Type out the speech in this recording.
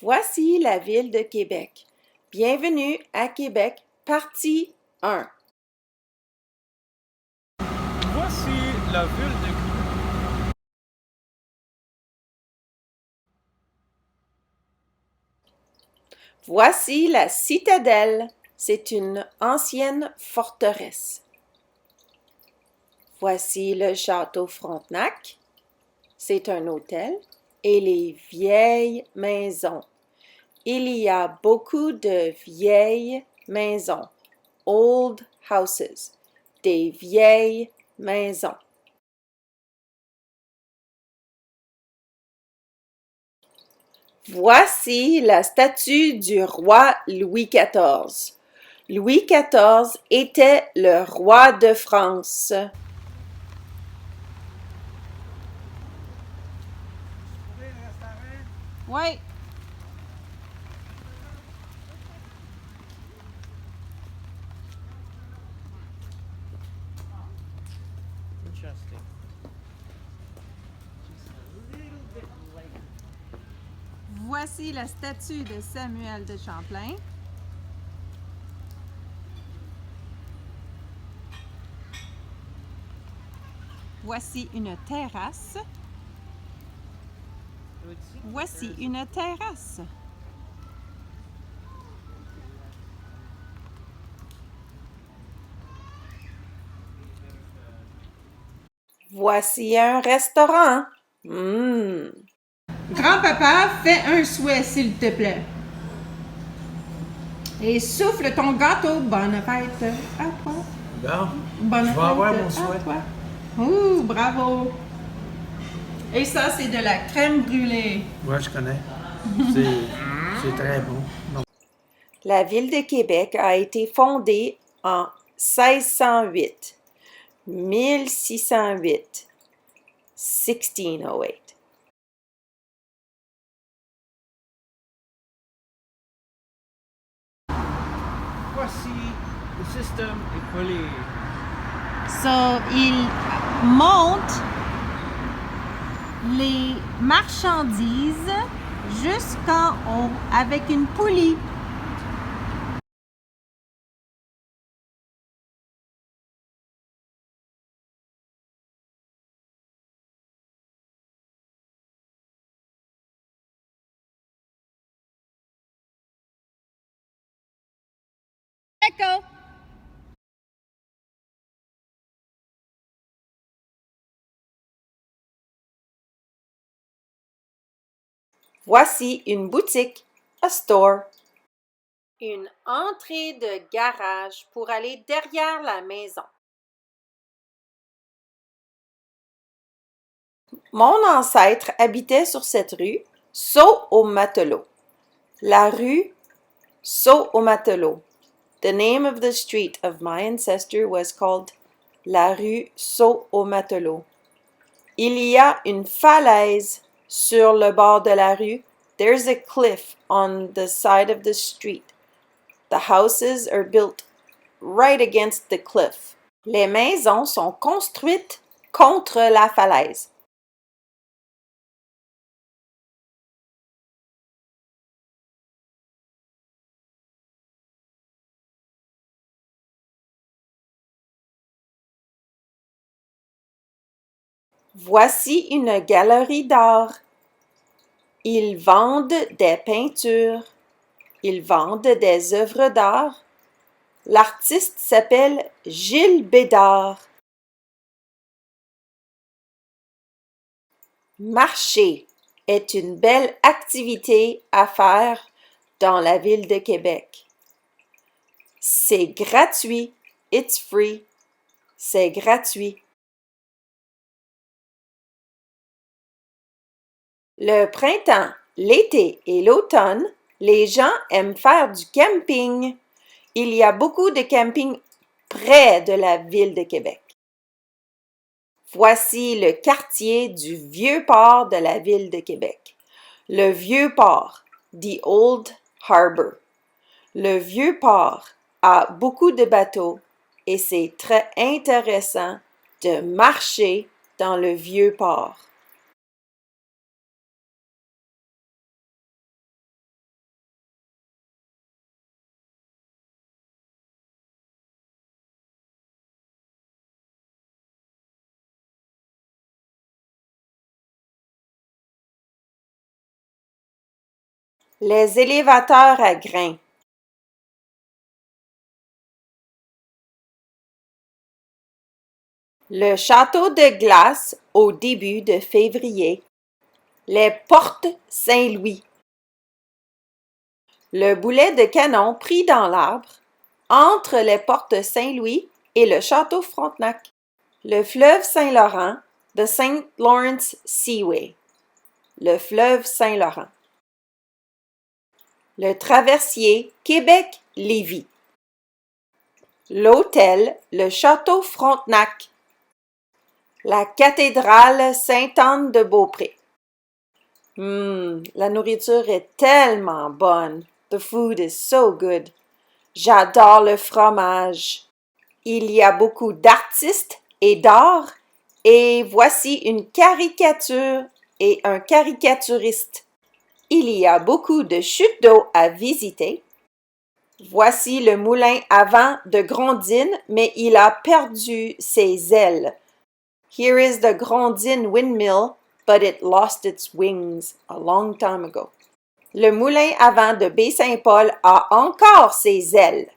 Voici la ville de Québec. Bienvenue à Québec, partie 1. Voici la ville de Québec. Voici la citadelle. C'est une ancienne forteresse. Voici le château Frontenac. C'est un hôtel. Et les vieilles maisons. Il y a beaucoup de vieilles maisons. Old houses. Des vieilles maisons. Voici la statue du roi Louis XIV. Louis XIV était le roi de France. Oui. Interesting. Voici la statue de Samuel de Champlain. Voici une terrasse. Voici une terrasse. Voici un restaurant. Grand-papa, fais un souhait, s'il te plaît. Et souffle ton gâteau. Bonne fête à toi. Bon, Bonne je vais fête avoir mon à souhait. toi. Ouh, bravo. Et ça, c'est de la crème brûlée. Ouais, je connais. C'est très bon. Non. La ville de Québec a été fondée en 1608, 1608, 1608. Voici le système écolier. So, il monte les marchandises jusqu'en haut avec une poulie. Echo. Voici une boutique, a store. Une entrée de garage pour aller derrière la maison. Mon ancêtre habitait sur cette rue, Saut au Matelot. La rue Saut au Matelot. The name of the street of my ancestor was called la rue Saut au Matelot. Il y a une falaise sur le bord de la rue. There's a cliff on the side of the street. The houses are built right against the cliff. Les maisons sont construites contre la falaise. Voici une galerie d'art. Ils vendent des peintures. Ils vendent des œuvres d'art. L'artiste s'appelle Gilles Bédard. Marcher est une belle activité à faire dans la ville de Québec. C'est gratuit. It's free. C'est gratuit. Le printemps, l'été et l'automne, les gens aiment faire du camping. Il y a beaucoup de campings près de la ville de Québec. Voici le quartier du Vieux-Port de la ville de Québec. Le Vieux-Port, the Old Harbor. Le Vieux-Port a beaucoup de bateaux et c'est très intéressant de marcher dans le Vieux-Port. Les élévateurs à grains. Le château de glace au début de février. Les portes Saint-Louis. Le boulet de canon pris dans l'arbre entre les portes Saint-Louis et le château Frontenac. Le fleuve Saint-Laurent, the St. Lawrence Seaway. Le fleuve Saint-Laurent. Le traversier Québec-Lévis. L'hôtel, le château Frontenac. La cathédrale Sainte-Anne-de-Beaupré. La nourriture est tellement bonne. The food is so good. J'adore le fromage. Il y a beaucoup d'artistes et d'art. Et voici une caricature et un caricaturiste. Il y a beaucoup de chutes d'eau à visiter. Voici le moulin à vent de Grondines, mais il a perdu ses ailes. Here is the Grondines windmill, but it lost its wings a long time ago. Le moulin à vent de Baie-Saint-Paul a encore ses ailes.